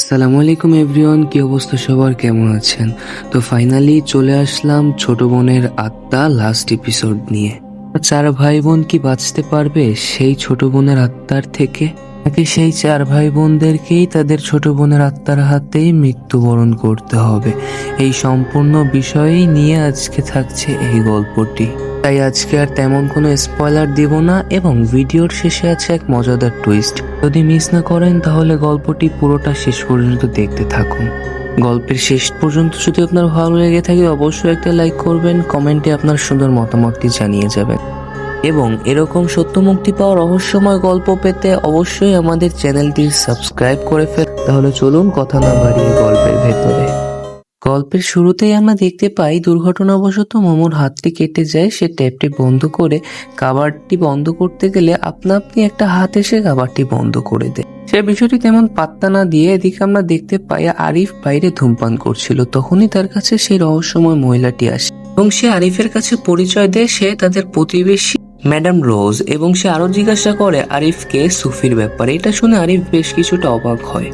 আসসালামু আলাইকুম এভরিওয়ান, কি অবস্থা সবার, কেমন আছেন? তো ফাইনালি চলে আসলাম ছোট বোনের আত্মা লাস্ট এপিসোড নিয়ে। চার ভাই বোন কি বাঁচতে পারবে সেই ছোট বোনের আত্মার থেকে, নাকি সেই চার ভাই বোনদেরকেই তাদের ছোট বোনের আত্মার হাতেই মৃত্যুবরণ করতে হবে? এই সম্পূর্ণ বিষয়ই নিয়ে আজকে থাকছে এই গল্পটি। তাই আজকে আর তেমন কোনো স্পয়লার দিব না এবং ভিডিওর শেষে আছে এক মজাদার টুইস্ট। যদি মিস না করেন তাহলে গল্পটি পুরোটা শেষ পর্যন্ত দেখতে থাকুন। গল্পের শেষ পর্যন্ত যদি আপনার ভালো লেগে থাকে অবশ্যই একটা লাইক করবেন, কমেন্টে আপনার সুন্দর মতামতটি জানিয়ে যাবেন এবং এরকম সত্য মুক্তি পাওয়া রহস্যময় গল্প পেতে অবশ্যই আমাদের চ্যানেলটি সাবস্ক্রাইব করে ফেল। তাহলে চলুন কথা না বাড়িয়ে গল্পের ভেতরে। গল্পের শুরুতেই আমরা দেখতে পাই দুর্ঘটনাবশত মোমোর হাতটি কেটে যায়। সে ট্যাপটি বন্ধ করে কাবারটি বন্ধ করতে গেলে আপনা আপনি একটা হাত এসে কাবারটি বন্ধ করে দেয়। সে বিষয়টি তেমন পাত্তা না দিয়ে এদিকে আমরা দেখতে পাই আরিফ বাইরে ধূমপান করছিল। তখনই তার কাছে সেই রহস্যময় মহিলাটি আসে এবং সে আরিফের কাছে পরিচয় দেয় সে তাদের প্রতিবেশী ম্যাডাম রোজ, এবং সে আরো জিজ্ঞাসা করে আরিফকে সুফির ব্যাপারে। এটা শুনে আরিফ বেশ কিছুটা অবাক হয়।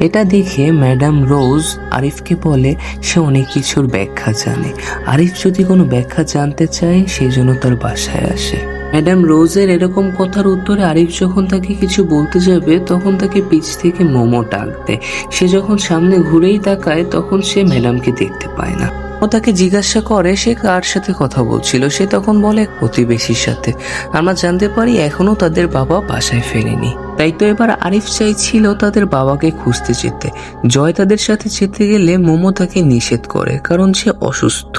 এটা দেখে ম্যাডাম রোজ আরিফকে বলে সে অনেক কিছুর ব্যাখ্যা জানে, আরিফ যদি কোনো ব্যাখ্যা জানতে চায় সেই জন্য তার বাসায় আসে। ম্যাডাম রোজের এরকম কথার উত্তরে আরিফ যখন তাকে কিছু বলতে যাবে তখন তাকে পিছ থেকে মোমো ডাক দেয়। সে যখন সামনে ঘুরেই তাকায় তখন সে ম্যাডামকে দেখতে পায় না। ও তাকে জিজ্ঞাসা করে সে কার সাথে কথা বলছিল। সে তখন বলে এক প্রতিবেশীর সাথে। আমরা জানতে পারি এখনো তাদের বাবা বাসায় ফেরেনি। তাই তো এবার আরিফ চাইছিল তাদের বাবাকে খুঁজতে যেতে। জয় তাদের সাথে যেতে গেলে মোমো তাকে নিষেধ করে কারণ সে অসুস্থ।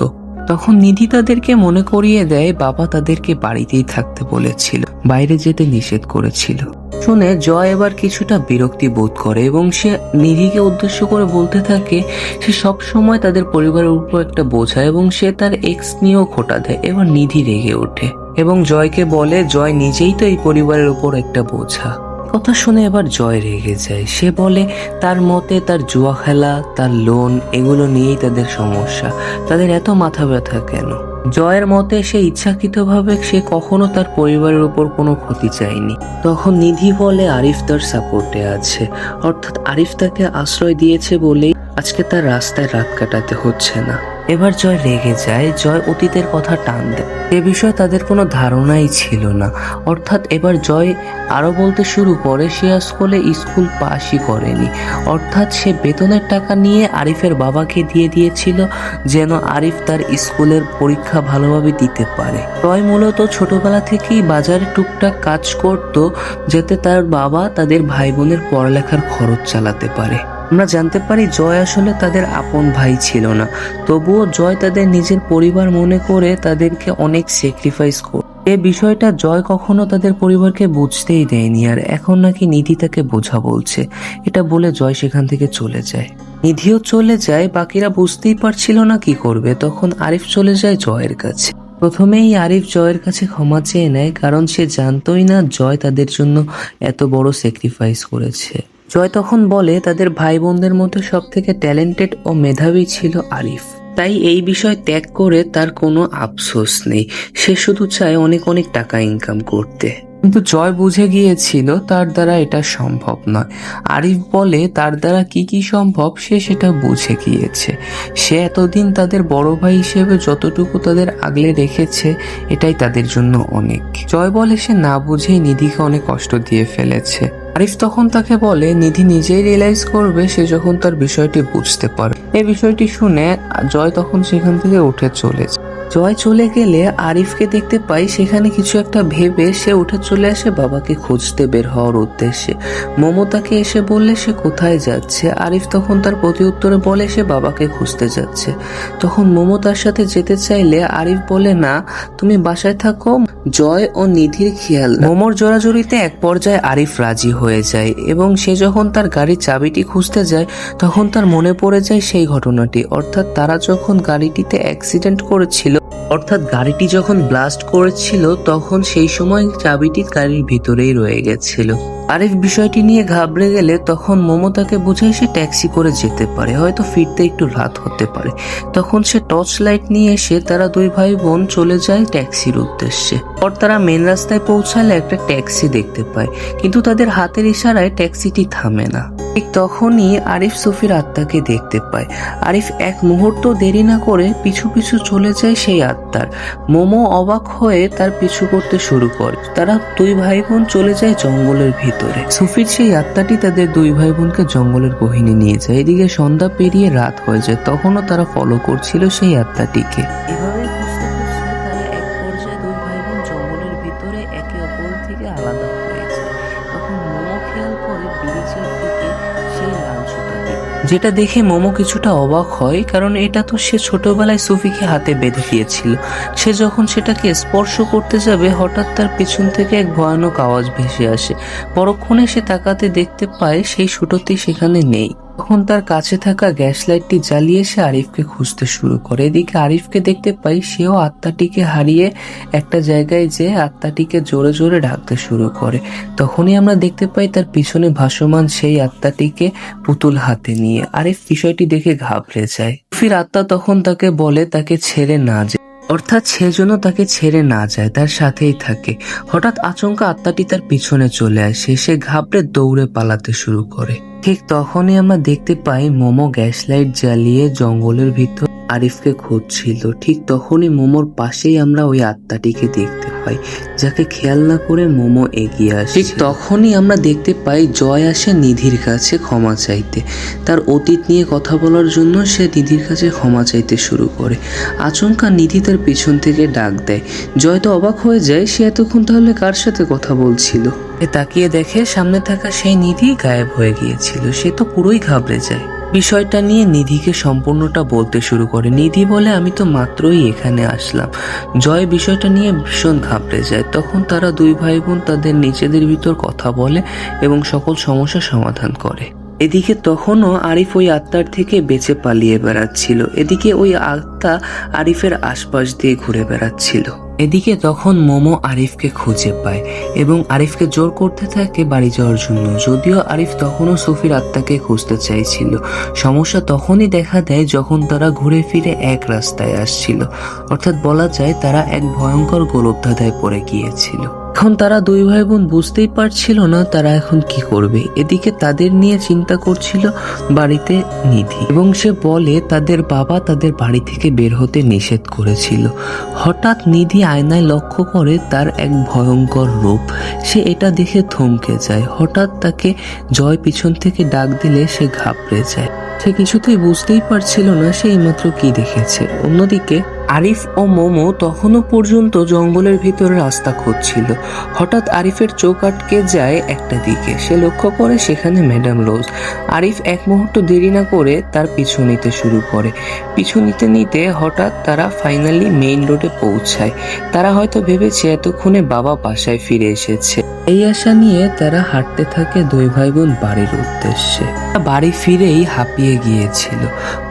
তখন নিধি তাদেরকে মনে করিয়ে দেয় বাবা তাদেরকে বাড়িতেই থাকতে বলেছিল, বাইরে যেতে নিষেধ করেছিল। শুনে জয় এবার কিছুটা বিরক্তি বোধ করে এবং সে নিধিকে উদ্দেশ্য করে বলতে থাকে সে সব সময় তাদের পরিবারের উপর একটা বোঝা এবং সে তার এক্স নিয়েও খোঁটা দেয়। এবার নিধি রেগে ওঠে এবং জয়কে বলে জয় নিজেই তো এই পরিবারের উপর একটা বোঝা। কথা শুনে এবার জয় রেগে যায়। সে বলে তার মতে তার জুয়া খেলা, তার লোন, এগুলো নিয়েই তাদের সমস্যা, তাদের এত মাথা ব্যথা কেন? জয়ের মতে সে ইচ্ছাকৃতভাবে সে কখনো তার পরিবারের উপর কোনো ক্ষতি চায়নি। তখন নিধি বলে আরিফ তার সাপোর্টে আছে, অর্থাৎ আরিফ তাকে আশ্রয় দিয়েছে বলেই আজকে তার রাস্তায় রাত কাটাতে হচ্ছে না। এবার জয় রেগে যায়। জয় অতীতের কথা টান দেয়, এ বিষয়ে তাদের কোনো ধারণাই ছিল না। অর্থাৎ এবার জয় আরো বলতে শুরু করে সে আসলে স্কুল পাসই করেনি, অর্থাৎ সে বেতনের টাকা নিয়ে আরিফের বাবাকে দিয়ে দিয়েছিল যেন আরিফ তার স্কুলের পরীক্ষা ভালোভাবে দিতে পারে। জয় মূলত ছোটবেলা থেকেই বাজারে টুকটাক কাজ করত যাতে তার বাবা তাদের ভাই বোনের পড়ালেখার খরচ চালাতে পারে। আমরা জানতে পারি জয় আসলে তাদের আপন ভাই ছিল না, তবুও জয় তাদের নিজের পরিবার মনে করে তাদেরকে অনেক স্যাক্রিফাইস করে। এই বিষয়টা জয় কখনো তাদের পরিবারকে বুঝতেই দেয়নি, আর এখন নাকি নিধি তাকে বোঝা বলছে। এটা বলে জয় সেখান থেকে চলে যায়। নিধিও চলে যায়। বাকিরা বুঝতেই পারছিল না কি করবে। তখন আরিফ চলে যায় জয়ের কাছে। প্রথমেই আরিফ জয়ের কাছে ক্ষমা চেয়ে নেয় কারণ সে জানতোই না জয় তাদের জন্য এত বড় স্যাক্রিফাইস করেছে। জয় তখন বলে তাদের ভাই বোনদের মধ্যে সব থেকে ট্যালেন্টেড ও মেধাবী ছিল আরিফ, তাই এই বিষয় ত্যাগ করে তার কোনো আফসোস নেই। সে শুধু চায় অনেক অনেক টাকা ইনকাম করতে। কিন্তু জয় বুঝে গিয়েছিল তার দ্বারা এটা সম্ভব নয়। আরিফ বলে তার দ্বারা কি কি সম্ভব সে সেটা বুঝে গিয়েছে। সে এতদিন তাদের বড় ভাই হিসেবে যতটুকু তাদের আগলে রেখেছে এটাই তাদের জন্য অনেক। জয় বলে সে না বুঝেই নিধিকে অনেক কষ্ট দিয়ে ফেলেছে। আরিফ তখন তাকে বলে নিধি নিজেই রিয়েলাইজ করবে সে যখন তার বিষয়টি বুঝতে পারে। এই বিষয়টি শুনে জয় তখন সেখান থেকে উঠে চলে যায়। জয় চলে গেলে আরিফকে দেখতে পাই সেখানে কিছু একটা ভেবে সে উঠে চলে আসে বাবাকে খুঁজতে বের হওয়ার উদ্দেশ্যে। মমতাকে এসে বললে সে কোথায় যাচ্ছে। আরিফ তখন তার প্রতি উত্তরে বলে সে বাবাকে খুঁজতে যাচ্ছে। তখন মমতার সাথে যেতে চাইলে আরিফ বলে না, তুমি বাসায় থাকো, জয় ও নিধির খেয়াল। মোমোর জোরাজুরিতে এক পর্যায়ে আরিফ রাজি হয়ে যায় এবং সে যখন তার গাড়ির চাবিটি খুঁজতে যায় তখন তার মনে পড়ে যায় সেই ঘটনাটি, অর্থাৎ তারা যখন গাড়িটিতে অ্যাক্সিডেন্ট করেছিল, অর্থাৎ গাড়িটি যখন ব্লাস্ট করেছিল তখন সেই সময় চাবিটি গাড়ির ভিতরেই রয়ে গেছিল। আরিফ বিষয়টি নিয়ে ঘাবড়ে গেলে তখন মোমো তাকে বোঝায় সে ট্যাক্সি করে যেতে পারে, হয়তো ফিরতে একটু রাত হতে পারে। তখন সে টর্চ লাইট নিয়ে এসে তারা দুই ভাই বোন চলে যায় ট্যাক্সির উদ্দেশ্যে। পর তারা মেন রাস্তায় পৌঁছালে একটা ট্যাক্সি দেখতে পায়, কিন্তু তাদের হাতের ইশারায় ট্যাক্সিটি থামে না। ঠিক তখনই আরিফ সুফির আত্মাকে দেখতে পায়। আরিফ এক মুহূর্ত দেরি না করে পিছু পিছু চলে যায় সেই আত্মার। মোমো অবাক হয়ে তার পিছু করতে শুরু করে। তারা দুই ভাই বোন চলে যায় জঙ্গলের ভিতরে। সুফির সেই আত্মাটি তাদের দুই ভাই বোনকে জঙ্গলের গহীনে নিয়ে যায়। এদিকে সন্ধ্যা পেরিয়ে রাত হয়ে যায়, তখনও তারা ফলো করছিল সেই আত্মাটিকে। এভাবে খুঁজতে খুঁজতে তারা এক পর্যায়ে দুই ভাই বোন জঙ্গলের ভিতরে একে অপর থেকে আলাদা হয়ে যায়। তখন মোমো খেয়াল করে ব্রিজের দিকে সেই লাল সুতাটি, যেটা দেখে মোমো কিছুটা অবাক হয়, কারণ এটা তো সে ছোটবেলায় সুফিকে হাতে বেঁধে দিয়েছিল। সে যখন সেটাকে স্পর্শ করতে যাবে, হঠাৎ তার পেছন থেকে এক ভয়ানক আওয়াজ ভেসে আসে। পরক্ষণে সে তাকাতে দেখতে পায় সেই সুতোটি সেখানে নেই। তখন তার কাছে থাকা গ্যাস লাইটটি জ্বালিয়ে সে আরিফকে খুঁজতে শুরু করে। এদিকে আরিফকে দেখতে পাই সেও আত্মাটিকে হারিয়ে একটা জায়গায় যে আত্মাটিকে জোরে জোরে ডাকতে শুরু করে। তখনই আমরা দেখতে পাই তার পিছনে ভাসমান সেই আত্মাটিকে পুতুল হাতে নিয়ে। আরিফ বিষয়টি দেখে ঘাবড়ে যায়। সুফির আত্মা তখন তাকে বলে তাকে ছেড়ে না যায়, অর্থাৎ সে যেন তাকে ছেড়ে না যায়, তার সাথেই থাকে। হঠাৎ আচমকা আত্মাটি তার পিছনে চলে আসে। সে ঘাবড়ে দৌড়ে পালাতে শুরু করে। ঠিক তখনই আমরা দেখতে পাই মোমো গ্যাস লাইট জ্বালিয়ে জঙ্গলের ভিতর আরিফকে খুঁজছিল। ঠিক তখনই মোমোর পাশেই আমরা ওই আত্মাটিকে দেখতে পাই, যাকে খেয়াল না করে মোমো এগিয়ে আসে। ঠিক তখনই আমরা দেখতে পাই জয় আসে নিধির কাছে ক্ষমা চাইতে। তার অতীত নিয়ে কথা বলার জন্য সে নিধির কাছে ক্ষমা চাইতে শুরু করে। আচমকা নিধি তার পিছন থেকে ডাক দেয়। জয় তো অবাক হয়ে যায়, সে এতক্ষণ তাহলে কার সাথে কথা বলছিল। তাকিয়ে দেখে সামনে থাকা সেই নিধি গায়েব হয়ে গিয়েছিল। সে তো পুরোই ঘাবড়ে যায়। বিষয়টা নিয়ে নিধিকে সম্পূর্ণটা বলতে শুরু করে। নিধি বলে, আমি তো মাত্রই এখানে আসলাম। জয় বিষয়টা নিয়ে ভীষণ ঘাবড়ে যায়। তখন তারা দুই ভাই বোন তাদের নিজেদের ভিতর কথা বলে এবং সকল সমস্যার সমাধান করে। এদিকে তখনও আরিফ ওই আত্মার থেকে বেঁচে পালিয়ে বেড়াচ্ছিল। এদিকে ওই আত্মা আরিফের আশপাশ দিয়ে ঘুরে বেড়াচ্ছিল। এদিকে তখন মোমো আরিফকে খুঁজে পায় এবং আরিফকে জোর করতে থাকে বাড়ি যাওয়ার জন্য। যদিও আরিফ তখনও সুফির আত্মাকে খুঁজতে চাইছিল। সমস্যা তখনই দেখা দেয় যখন তারা ঘুরে ফিরে এক রাস্তায় আসছিল, অর্থাৎ বলা যায় তারা এক ভয়ঙ্কর গোলকধাঁধায় পড়ে গিয়েছিল। এখন তারা দুই ভাই বোন বুঝতেই পারছিল না তারা এখন কি করবে। এদিকে তাদের নিয়ে চিন্তা করছিল বাড়িতে নিধি, এবং সে বলে তাদের বাবা তাদের বাড়ি থেকে বের হতে নিষেধ করেছিল। হঠাৎ নিধি আয়নায় লক্ষ্য করে তার এক ভয়ঙ্কর রূপ। সে এটা দেখে থমকে যায়। হঠাৎ তাকে জয় পিছন থেকে ডাক দিলে সে ঘাবড়ে যায়। সে কিছুতেই বুঝতেই পারছিল না সে এইমাত্র কি দেখেছে। অন্যদিকে আরিফ ও মোমো তখনও পর্যন্ত জঙ্গলের ভিতরে রাস্তা খুঁজছিল। হঠাৎ আরিফের চোখ আটকে যায় একটা দিকে। সে লক্ষ্য করে সেখানে ম্যাডাম রোজ। আরিফ এক মুহূর্ত দেরি না করে তার পিছু নিতে শুরু করে। পিছু নিতে নিতে হঠাৎ তারা ফাইনালি মেইন রোডে পৌঁছায়। তারা হয়তো ভেবেছে এতক্ষণে বাবা বাসায় ফিরে এসেছে। এই আশা নিয়ে তারা হাঁটতে থাকে দুই ভাই বোন বাড়ির উদ্দেশ্যে। বাড়ি ফিরেই হাঁপিয়ে গিয়েছিল।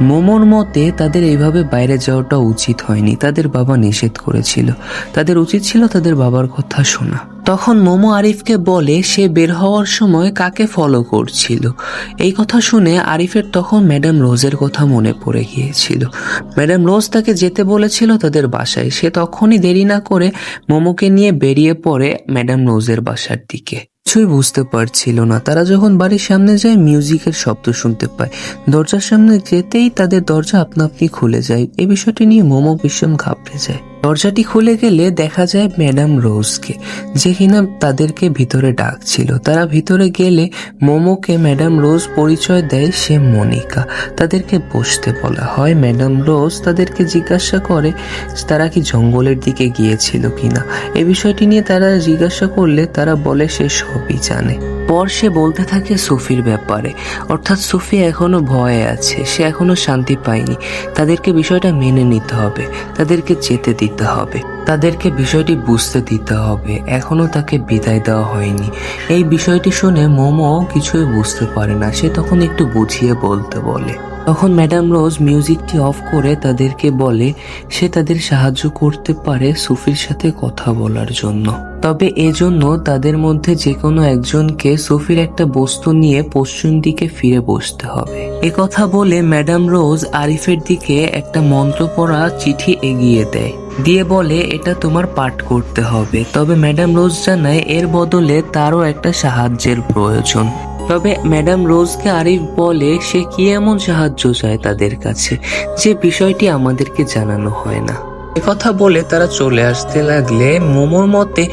মোমোর মতে তাদের এইভাবে বাইরে যাওয়াটা উচিত হয়নি। তাদের বাবা নিষেধ করেছিল। তাদের উচিত ছিল তাদের বাবার কথা শোনা। তখন মোমো আরিফকে বলে সে বের হওয়ার সময় কাকে ফলো করছিল। এই কথা শুনে আরিফের তখন ম্যাডাম রোজের কথা মনে পড়ে গিয়েছিল। ম্যাডাম রোজ তাকে যেতে বলেছিল তাদের বাসায়। সে তখনই দেরি না করে মোমোকে নিয়ে বেরিয়ে পড়ে ম্যাডাম রোজের বাসার দিকে। কিছুই বুঝতে পারছিল না। তারা যখন বাড়ির সামনে যায় মিউজিকের শব্দ শুনতে পায়। দরজার সামনে যেতেই তাদের দরজা আপনা আপনি খুলে যায়। এই বিষয়টি নিয়ে মোমো ভীষণ ঘাবড়ে যায়। দরজাটি খুলে গেলে দেখা যায় ম্যাডাম রোজকে, যে কিনা তাদেরকে ভিতরে ডাকছিল। তারা ভিতরে গেলে মোমোকে ম্যাডাম রোজ পরিচয় দেয় সে মনিকা। তাদেরকে বসতে বলা হয়। ম্যাডাম রোজ তাদেরকে জিজ্ঞাসা করে তারা কি জঙ্গলের দিকে গিয়েছিল কিনা। এই বিষয়টি নিয়ে তারা জিজ্ঞাসা করলে তারা বলে সে সবই জানে। পর সে বলতে থাকে সুফির ব্যাপারে, অর্থাৎ সুফি এখনো ভয়ে আছে, সে এখনো শান্তি পায়নি। তাদেরকে বিষয়টা মেনে নিতে হবে, তাদেরকে যেতে দিতে হবে, তাদেরকে বিষয়টি বুঝতে দিতে হবে। এখনো তাকে বিদায় দেওয়া হয়নি। এই বিষয়টি শুনে মোমো কিছুই বুঝতে পারে না। সে তখন একটু বুঝিয়ে বলতে বলে। তখন ম্যাডাম রোজ মিউজিকটি অফ করে তাদেরকে বলে সে তাদের সাহায্য করতে পারে সুফির সাথে কথা বলার জন্য, তবে এজন্য তাদের মধ্যে যে কোনো একজনকে সুফির একটা বস্তু নিয়ে পশ্চিম দিকে ফিরে বসতে হবে। কথা বলে ম্যাডাম রোজ আরিফের দিকে একটা মন্ত্র পড়া চিঠি এগিয়ে দেয়, দিয়ে বলে এটা তোমার পাঠ করতে হবে। তবে ম্যাডাম রোজ জানায় এর বদলে তারও একটা সাহায্যের প্রয়োজন। তবে ম্যাডাম রোজকে আরিফ বলে সে কি এমন সাহায্য চায় তাদের কাছে যে বিষয়টি আমাদেরকে জানানো হয় না। কথা বলে তারা চলে আসতে লাগলে মোমোর মতে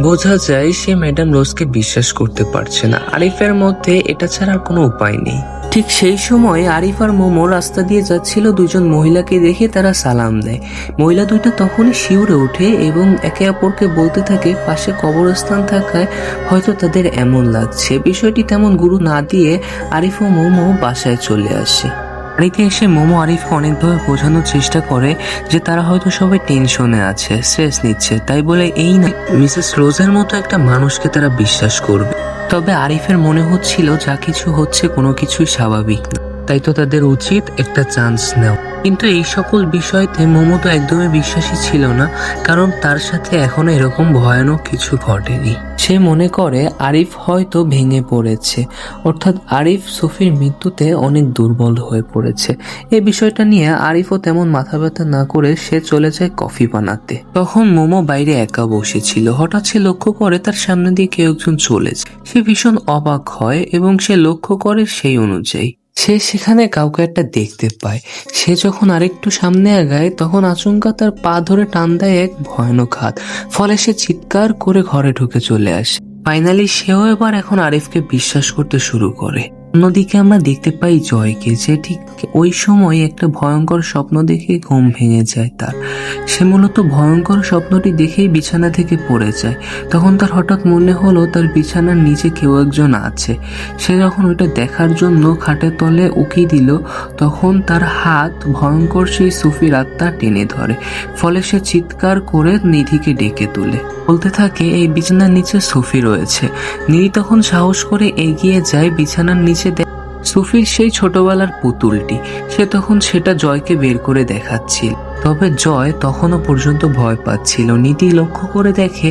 বোঝা যায় সে ম্যাডাম রোজকে বিশ্বাস করতে পারছে না। আরিফের মধ্যে এটা ছাড়া কোনো উপায় নেই। ঠিক সেই সময় আরিফ আর মোমো রাস্তা দিয়ে যাচ্ছিল, দুজন মহিলাকে দেখে তারা সালাম দেয়। মহিলা দুইটা তখনই শিউরে ওঠে এবং একে অপরকে বলতে থাকে পাশে কবরস্থান থাকায় হয়তো তাদের এমন লাগছে। বিষয়টি তেমন গুরু না দিয়ে আরিফ ও মোমো বাসায় চলে আসে। বাড়িতে এসে মোমো আরিফকে অনেকভাবে বোঝানোর চেষ্টা করে যে তারা হয়তো সবাই টেনশনে আছে, স্ট্রেস নিচ্ছে, তাই বলে এই না মিসেস রোজের মতো একটা মানুষকে তারা বিশ্বাস করবে। তবে আরিফের মনে হচ্ছিল যা কিছু হচ্ছে কোনো কিছুই স্বাভাবিক না, তাই তো তাদের উচিত একটা চান্স নেওয়া। কিন্তু এই সকল বিষয়তে মোমো তো একদমই বিশ্বাসী ছিল না, কারণ তার সাথে এখনো এরকম ভয়ানক কিছু ঘটেনি। সে মনে করে আরিফ হয়তো ভেঙে পড়েছে, অর্থাৎ আরিফ সুফির মৃত্যুতে অনেক দুর্বল হয়ে পড়েছে। এই বিষয়টা নিয়ে আরিফও তেমন মাথা ব্যথা না করে সে চলে যায় কফি বানাতে। তখন মোমো বাইরে একা বসেছিল, হঠাৎ সে লক্ষ্য করে তার সামনে দিয়ে কেউ একজন চলে যায়। সে ভীষণ অবাক হয় এবং সে লক্ষ্য করে সেই অনুযায়ী সে সেখানে কাউকে একটা দেখতে পায়। সে যখন আরেকটু সামনে আগায় তখন আচমকা তার পা ধরে টান দেয় এক ভয়ানক হাত, ফলে সে চিৎকার করে ঘরে ঢুকে চলে আসে। ফাইনালি সেও এবার এখন আরিফকে বিশ্বাস করতে শুরু করে। অন্যদিকে আমরা দেখতে পাই জয়কে, যে ঠিক ওই সময় একটা ভয়ঙ্কর স্বপ্ন দেখে ঘুম ভেঙে যায় তার। সে মূলত ভয়ঙ্কর স্বপ্নটি দেখেই বিছানা থেকে পড়ে যায়। তখন তার হঠাৎ মনে হলো তার বিছানার নিচে কেউ একজন আছে। সে যখন ওইটা দেখার জন্য খাটের তলে উকি দিল তখন তার হাত ভয়ঙ্কর সেই সুফির আত্মা টেনে ধরে, ফলে সে চিৎকার করে নিধিকে ডেকে তুলে, বলতে থাকে এই বিছানার নিচে সুফি রয়েছে। নিধি তখন সাহস করে এগিয়ে যায়, বিছানার নিচে সুফির সেই ছোটবেলার পুতুলটি। সে তখন সেটা জয়কে বের করে দেখাচ্ছিল, তবে জয় তখনও পর্যন্ত ভয় পাচ্ছিল। নিধি লক্ষ্য করে দেখে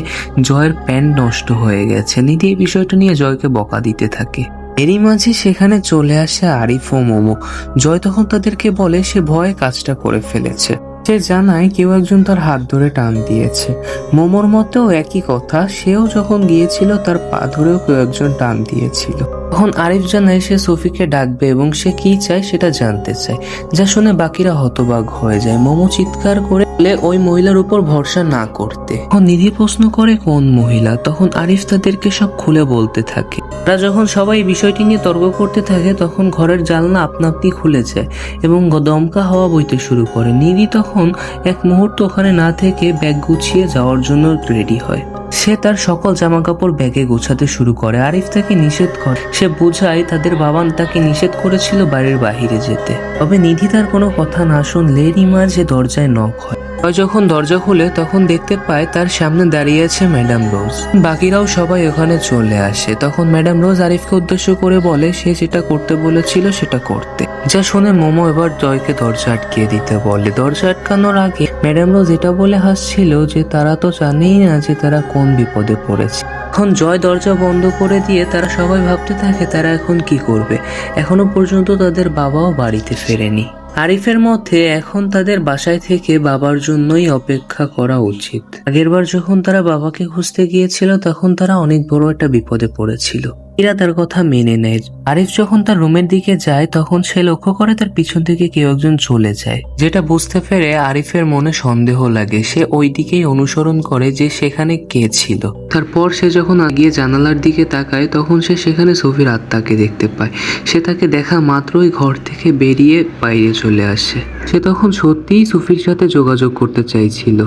জয়ের প্যান্ট নষ্ট হয়ে গেছে। নিধি এই বিষয়টা নিয়ে জয়কে বকা দিতে থাকে। এরই মাঝে সেখানে চলে আসে আরিফ ও মোমো। জয় তখন তাদেরকে বলে সে ভয়ে কাজটা করে ফেলেছে। সে জানায় কেউ একজন তার হাত ধরে টান দিয়েছে। মোমোর মতেও একই কথা, সেও যখন গিয়েছিল তার পা ধরেও কেউ একজন টান দিয়েছিল। তখন আরিফ জানায় সে সফিকে ডাকবে এবং সে কি চায় সেটা জানতে চায়, যা শুনে বাকিরা হতবাক হয়ে যায়। মোমো চিৎকার করে ওই মহিলার উপর ভরসা না করতে। তখন নিধি প্রশ্ন করে কোন মহিলা, তখন আরিফ তাদেরকে সব খুলে বলতে থাকে। তারা যখন সবাই বিষয়টি নিয়ে তর্ক করতে থাকে তখন ঘরের জানলা আপনা আপনি খুলে যায় এবং দমকা হাওয়া বইতে শুরু করে। নিধি তখন এক মুহূর্ত ওখানে না থেকে ব্যাগ গুছিয়ে যাওয়ার জন্য রেডি হয়। সে তার সকল জামা কাপড় ব্যাগে গোছাতে শুরু করে। আরিফ তাকে নিষেধ করে, সে বোঝায় তাদের বাবা তাকে নিষেধ করেছিল বাড়ির বাহিরে যেতে। তবে নিধি তার কোনো কথা না শুনলে রিমার যে দরজায় নক হয়। যখন দরজা খুলে তখন দেখতে পায় তার সামনে দাঁড়িয়ে আছে ম্যাডাম রোজ। বাকিরাও সবাই ওখানে চলে আসে। তখন ম্যাডাম রোজ আরিফকে উদ্দেশ্য করে বলে সে যেটা করতে বলেছিল সেটা করতে, যা শুনে মোমো এবার জয়কে দরজা আটকিয়ে দিতে বলে। দরজা আটকানোর আগে ম্যাডাম রোজ এটা বলে হাসছিল যে তারা তো জানেই না যে তারা কোন বিপদে পড়েছে। এখন জয় দরজা বন্ধ করে দিয়ে তারা সবাই ভাবতে থাকে তারা এখন কি করবে। এখনো পর্যন্ত তাদের বাবাও বাড়িতে ফেরেনি। আরিফের মধ্যে এখন তাদের বাসায় থেকে বাবার জন্যই অপেক্ষা করা উচিত। আগেরবার যখন তারা বাবাকে খুঁজতে গিয়েছিল তখন তারা অনেক বড় একটা বিপদে পড়েছিল। এরা তার কথা মেনে নেয়। আরিফ যখন তার রুমের দিকে যায় তখন সে লক্ষ্য করে তার পিছন থেকে কেউ একজন চলে যায়, যেটা বুঝতে পেরে আরিফের মনে সন্দেহ লাগে। সে ওই দিকেই অনুসরণ করে যে সেখানে কে ছিল। তারপর সে যখন আগিয়ে জানালার দিকে তাকায় তখন সে সেখানে সফির আত্মাকে দেখতে পায়। সে তাকে দেখা মাত্রই ঘর থেকে বেরিয়ে বাইরে চলে আসে। সে তখন সত্যিই সুফির সাথে যোগাযোগ করতে চাইছিল।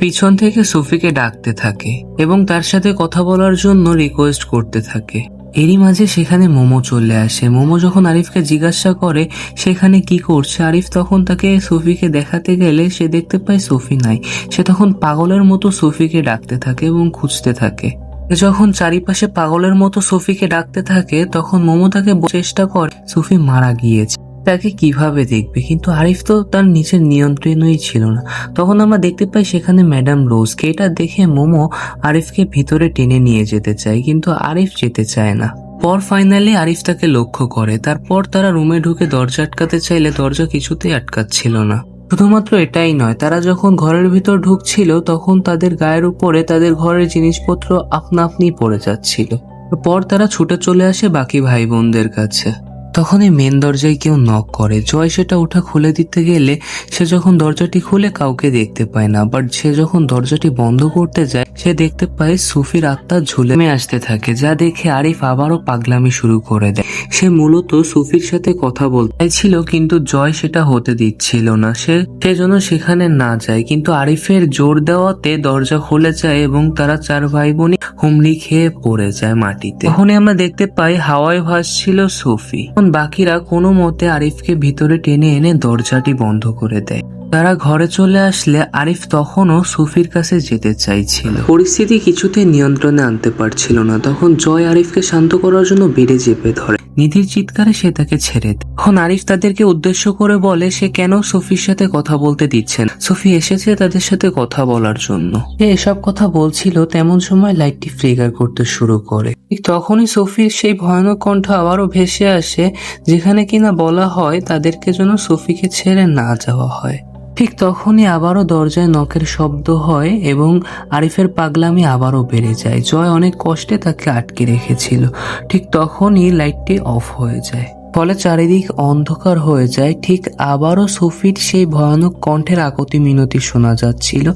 পিছন থেকে সুফিকে ডাকতে থাকে এবং তার সাথে কথা বলার জন্য রিকোয়েস্ট করতে থাকে। এরই মাঝে সেখানে মোমো চলে আসে। মোমো যখন আরিফকে জিজ্ঞাসা করে সেখানে কি করছে, আরিফ তখন তাকে সফিকে দেখাতে গেলে সে দেখতে পায় সফি নাই। সে তখন পাগলের মতো সফিকে ডাকতে থাকে এবং খুঁজতে থাকে। যখন চারিপাশে পাগলের মতো সফিকে ডাকতে থাকে তখন মোমো তাকে চেষ্টা করে সফি মারা গিয়েছে। তাকে কিভাবে দেখবে, কিন্তু আরিফ তো তার নিচের নিয়ন্ত্রণই ছিল না। তখন আমরা দেখতে পাই সেখানে ম্যাডাম রোজকে। এটা দেখে মোমো আরিফকে ভিতরে টেনে নিয়ে যেতে চায়, কিন্তু আরিফ যেতে চায় না। পর ফাইনালি আরিফ তাকে লক্ষ্য করে। তারপর তারা রুমে ঢুকে দরজা আটকাতে চাইলে দরজা কিছুতেই আটকাচ্ছিল না। শুধুমাত্র এটাই নয়, তারা যখন ঘরের ভিতর ঢুকছিল তখন তাদের গায়ের উপরে তাদের ঘরের জিনিসপত্র আপনা আপনি পড়ে যাচ্ছিল। পর তারা ছুটে চলে আসে বাকি ভাই বোনদের কাছে। তখনই মেন দরজায় কেউ নক করে। জয় সেটা উঠে খুলে দিতে গেলে সে যখন দরজাটি খুলে কাউকে দেখতে পায় না, বাট সে যখন দরজাটি বন্ধ করতে যায় সে দেখতে পায় সুফির আত্মা ঝুলে আসতে থাকে, যা দেখে আরিফ আবারও পাগলামি শুরু করে দেয়। সে মূলত সুফির সাথে কথা বলতে চাইছিল, কিন্তু জয় সেটা হতে দিচ্ছিল না। সেজন্য সেখানে না যায়, কিন্তু আরিফের জোর দেওয়াতে দরজা খুলে যায় এবং তারা 4 ভাই বোনই হুমড়ি খেয়ে পড়ে যায় মাটিতে। তখনই আমরা দেখতে পাই হাওয়ায় ভাসছিল সুফি। বাকিরা কোনো মতে আরিফকে ভিতরে টেনে এনে দরজাটি বন্ধ করে দেয়। তারা ঘরে চলে আসলে আরিফ তখনও সুফির কাছে যেতে চাইছিল। পরিস্থিতি কিছুতেই নিয়ন্ত্রণে আনতে পারছিল না। তখন জয় আরিফকে শান্ত করার জন্য বেড়ে চেপে ধরে। নিধির চিৎকারে সে তাকে ছেড়ে দেয়। তখন আরিফ তাদেরকে উদ্দেশ্য করে বলে সে কেন সুফির সাথে কথা বলতে দিচ্ছে না। সুফি এসেছে তাদের সাথে কথা বলার জন্য। সে এসব কথা বলছিল, তেমন সময় লাইটটি ফ্লিকার করতে শুরু করে। ঠিক তখনই সুফির সেই ভয়ানক কণ্ঠ আবারও ভেসে আসে, যেখানে কিনা বলা হয় তাদেরকে যেন সুফিকে ছেড়ে না যাওয়া হয়। ঠিক তখনই আবারও দরজায় নকের শব্দ হয় এবং আরিফের পাগলামি আবারও বেড়ে যায়। জয় অনেক কষ্টে তাকে আটকে রেখেছিল। ঠিক তখনই লাইটটি অফ হয়ে যায়, ফলে চারিদিক অন্ধকার হয়ে যায়। ঠিক আবারও সুফির সেই ভয়ানক কণ্ঠের আকুতি মিনতি শোনা যাচ্ছিল,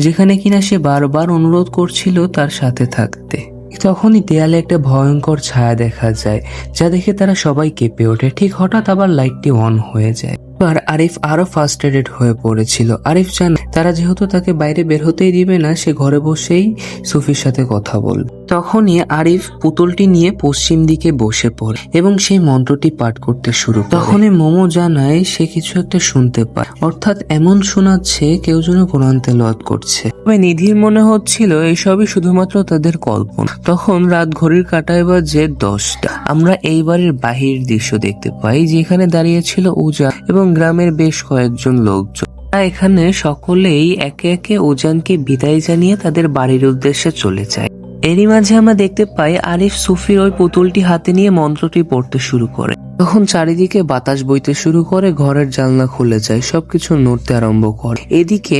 যেখানে কিনা সে বারবার অনুরোধ করছিল তার সাথে থাকতে। তখনই দেয়ালে একটা ভয়ঙ্কর ছায়া দেখা যায়, যা দেখে তারা সবাই কেঁপে ওঠে। ঠিক হঠাৎ আবার লাইটটি অন হয়ে যায়। আর আরিফ আরো ফার্স্ট্রেটেড হয়ে পড়েছিল। আরিফ জানে তারা যেহেতু তাকে বাইরে বের হতেই দিবে না, সে ঘরে বসেই সুফির সাথে কথা বলবে। তখনই আরিফ পুতুলটি নিয়ে পশ্চিম দিকে বসে পড়ে এবং সেই মন্ত্রটি পাঠ করতে শুরু করে। তখনই মোমো জানায় সে কিছু একটা শুনতে পায়, অর্থাৎ এমন শোনাচ্ছে কেউ যেন কোরআন তেলাওয়াত করছে। তবে নিধির মনে হচ্ছিল এইসবই শুধুমাত্র তাদের কল্পনা। তখন রাত ঘড়ির কাঁটায় বাজে 10টা। আমরা এই বাড়ির বাহির দৃশ্য দেখতে পাই, যেখানে দাঁড়িয়ে ছিল উজান এবং গ্রামের বেশ কয়েকজন লোকজন। এখানে সকলেই একে একে উজানকে বিদায় জানিয়ে তাদের বাড়ির উদ্দেশ্যে চলে যায়। এরই মাঝে আমরা দেখতে পাই আরিফ সুফির ওই পুতুলটি হাতে নিয়ে মন্ত্রটি পড়তে শুরু করে। তখন চারিদিকে বাতাস বইতে শুরু করে, ঘরের জানলা খুলে যায়, সবকিছু নড়তে আরম্ভ করে। এদিকে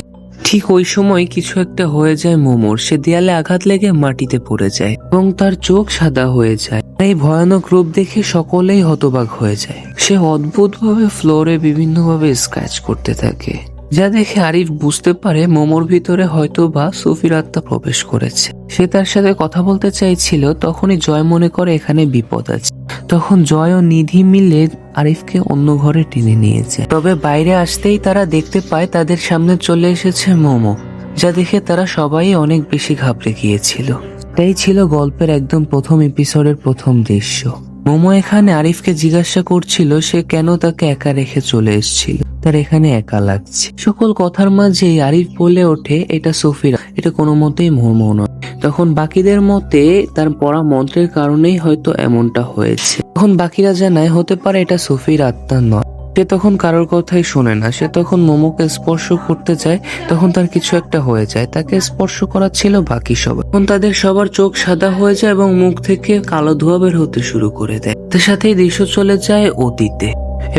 ঠিক ওই সময় কিছু একটা হয়ে যায় মোমোর। সে দেয়ালে আঘাত লেগে মাটিতে পড়ে যায় এবং তার চোখ সাদা হয়ে যায়। এই ভয়ানক রূপ দেখে সকলেই হতবাক হয়ে যায়। সে অদ্ভুতভাবে ফ্লোরে বিভিন্নভাবে স্ক্র্যাচ করতে থাকে, যা দেখে আরিফ বুঝতে পারে মোমোর ভিতরে হয়তো বা সুফির আত্মা প্রবেশ করেছে। সে তার সাথে কথা বলতে চাইছিল, তখনই জয় মনে করে এখানে বিপদ আছে। তখন জয় ও নিধি মিলে আরিফকে অন্য ঘরে টেনে নিয়েছে। তবে বাইরে আসতেই তারা দেখতে পায় তাদের সামনে চলে এসেছে মোমো, যা দেখে তারা সবাই অনেক বেশি ঘাবড়ে গিয়েছিল। এটাই ছিল গল্পের একদম প্রথম এপিসোডের প্রথম দৃশ্য। মোমো এখানে আরিফকে জিজ্ঞাসা করছিল সে কেন তাকে একা রেখে চলে এসেছিল, তার এখানে একা লাগছে। সকল কথার মাঝে আরিফ বলে ওঠে এটা সুফিরা, এটা কোনো মতেই মোমো নয়। তখন বাকিদের মতে তার পড়া মন্ত্রের কারণেই হয়তো এমনটা হয়েছে। তখন বাকিরা জানায় হতে পারে এটা সুফির আত্মা নয়। সে তখন কারোর কথাই শোনে না। সে তখন মোমোকে স্পর্শ করতে চায়, তখন তার কিছু একটা হয়ে যায়। তাকে স্পর্শ করা ছিল বাকি সবাই। তখন তাদের সবার চোখ সাদা হয়ে যায় এবং মুখ থেকে কালো ধোঁয়া বের হতে শুরু করে দেয়। তার সাথেই দৃশ্য চলে যায় অতীতে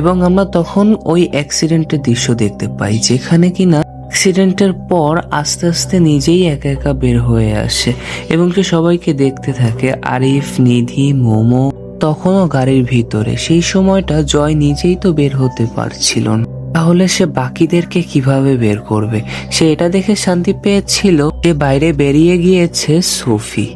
এবং আমরা তখন ওই অ্যাক্সিডেন্টের দৃশ্য দেখতে পাই, যেখানে কিনা অ্যাক্সিডেন্টের পর আস্তে আস্তে নিজেই একা একা বের হয়ে আসে এবং সে সবাইকে দেখতে থাকে। আরিফ, নিধি, মোমো তখনও গাড়ির ভিতরে। সেই সময়টা জয় নিজেই তো বের হতে পারছিল না, তাহলে সে বাকিদেরকে কিভাবে বের করবে? সে এটা দেখে শান্তি পেয়েছিল যে বাইরে বেরিয়ে গিয়েছে সুফি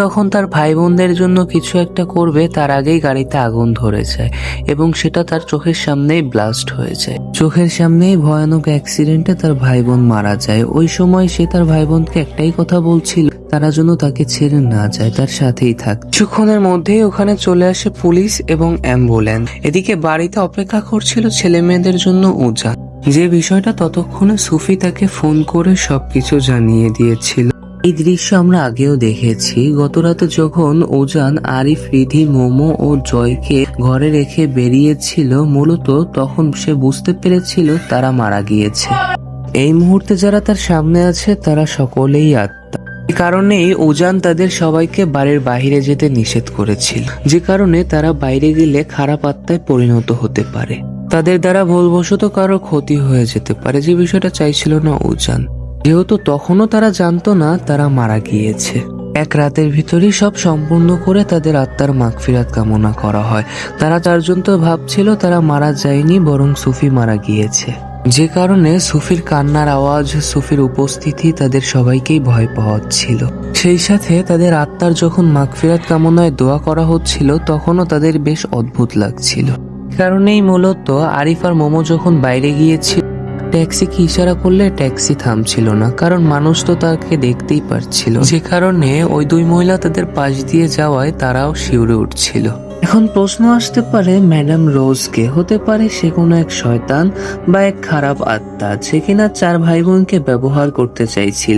তখন তার ভাই বোনদের জন্য কিছু একটা করবে, তার আগেই গাড়িতে আগুন ধরে যায় এবং সেটা তার চোখের সামনেই ব্লাস্ট হয়ে যায়। চোখের সামনেই ভয়ানক অ্যাক্সিডেন্টে তার ভাই বোন মারা যায়। ওই সময় সে তার ভাই বোনকে একটাই কথা বলছিল, তারা যেন তাকে ছেড়ে না যায়, তার সাথেই থাক। কিছুক্ষণের মধ্যেই ওখানে চলে আসে পুলিশ এবং অ্যাম্বুলেন্স। এদিকে বাড়িতে অপেক্ষা করছিল ছেলে মেয়েদের জন্য উজান, যে বিষয়টা ততক্ষণে সুফি তাকে ফোন করে সবকিছু জানিয়ে দিয়েছিল। এই দৃশ্য আমরা আগেও দেখেছি। গতরাতে যখন ওজান, আরিফ, রিধি, মোমো ও জয়কে ঘরে রেখে বেরিয়েছিল, মূলত তখন সে বুঝতে পেরেছিল তারা মারা গিয়েছে। এই মুহূর্তে যারা তার সামনে আছে তারা সকলেই আত্মা। এই কারণেই ওজান তাদের সবাইকে বাড়ির বাইরে যেতে নিষেধ করেছিল, যে কারণে তারা বাইরে গেলে খারাপ আত্মায় পরিণত হতে পারে। তাদের দ্বারা ভুলবশত কারো ক্ষতি হয়ে যেতে পারে, যে বিষয়টা চাইছিল না ওজান, যেহেতু তখনও তারা জানতো না তারা মারা গিয়েছে। এক রাতের ভিতরেই সব সম্পূর্ণ করে তাদের আত্মার মাগফিরাত কামনা করা হয়। তারা চারজন তো ভাবছিল তারা মারা যায়নি, বরং সুফি মারা গিয়েছে, যে কারণে সুফির কান্নার আওয়াজ, সুফির উপস্থিতি তাদের সবাইকেই ভয় পাওয়াচ্ছিল। সেই সাথে তাদের আত্মার যখন মাগফিরাত কামনায় দোয়া করা হচ্ছিল, তখনও তাদের বেশ অদ্ভুত লাগছিল। কারণেই মূলত আরিফ আর মোমো যখন বাইরে গিয়েছিল, ট্যাক্সিকে ইশারা করলে ট্যাক্সি থামছিল না, কারণ মানুষ তো তাকে দেখতেই পারছিল, যে কারণে ওই দুই মহিলা তাদের পাশ দিয়ে যাওয়ায় তারাও শিউরে উঠছিল। এখন প্রশ্ন আসতে পারে ম্যাডাম রোজকে, হতে পারে সে কোনো এক শয়তান বা এক খারাপ আত্মা, যে কিনা চার ভাই বোনকে ব্যবহার করতে চাইছিল,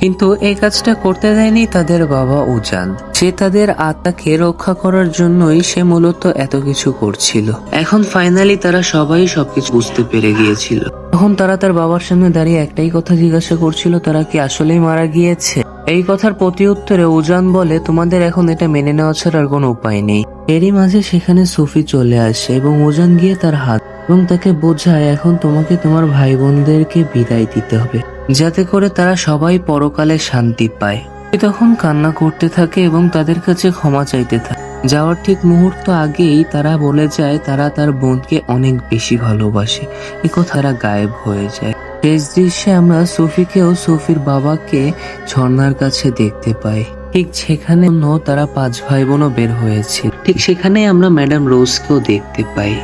কিন্তু এই কাজটা করতে দেয়নি তাদের বাবা ওজান। সে তাদের আত্মাকে রক্ষা করার জন্যই সে মূলত এত কিছু করছিল। এখন ফাইনালি তারা সবাই সবকিছু বুঝতে পেরে গিয়েছিল। তখন তারা তার বাবার সামনে দাঁড়িয়ে একটাই কথা জিজ্ঞাসা করছিল, তারা কি আসলেই মারা গিয়েছে? এই কথার প্রতি উত্তরে ওজান বলে, তোমাদের এখন এটা মেনে নেওয়া ছাড়া আর কোনো উপায় নেই। এরই মাঝে সেখানে সুফি চলে আসে এবং ওজান গিয়ে তার হাত এবং তাকে বোঝায় এখন তোমাকে তোমার ভাই বোনদেরকে বিদায় দিতে হবে, যাতে করে তারা সবাই পরকালে শান্তি পায়। তখন কান্না করতে থাকে এবং তাদের কাছে ক্ষমা চাইতে থাকে। যাওয়ার ঠিক মুহূর্ত আগেই তারা বলে যায় তারা তার বোনকে অনেক বেশি ভালোবাসে। এ কথা তারা গায়েব হয়ে যায়। শেষ দৃশ্যে আমরা সুফিকেও সুফির বাবাকে ঝর্ণার কাছে দেখতে পাই। ঠিক সেখানে তারা পাঁচ ভাই বোনও বের হয়েছে। ঠিক সেখানে আমরা ম্যাডাম রোজকেও দেখতে পাই,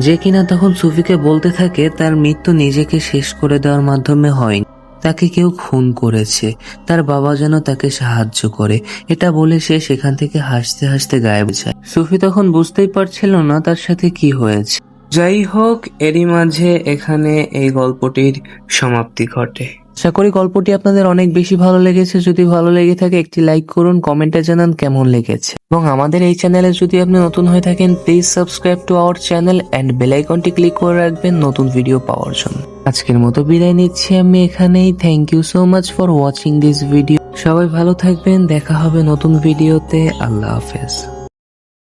যে কিনা তখন সুফিকে বলতে থাকে তার মৃত্যু নিজেকে শেষ করে দেওয়ার মাধ্যমে হয়নি, তাকে কেউ খুন করেছে, তার বাবা যেন তাকে সাহায্য করে। এটা বলে সে সেখান থেকে হাসতে হাসতে গায়েব যায়। সুফি তখন বুঝতেই পারছিল না তার সাথে কি হয়েছে। যাই হোক, এরই মাঝে এখানে এই গল্পটির সমাপ্তি ঘটে। আশা করি গল্পটি আপনাদের অনেক বেশি ভালো লেগেছে। যদি ভালো লেগে থাকে একটি লাইক করুন, কমেন্টে জানান কেমন লেগেছে, এবং আমাদের এই চ্যানেলে যদি আপনি নতুন হয়ে থাকেন please subscribe to our channel and bell আইকনটি ক্লিক করে রাখবেন নতুন ভিডিও পাওয়ার জন্য। আজকের মতো বিদায় নিচ্ছি আমি এখানেই। Thank you so much for watching this video. সবাই ভালো থাকবেন, দেখা হবে নতুন ভিডিওতে। আল্লাহ হাফেজ।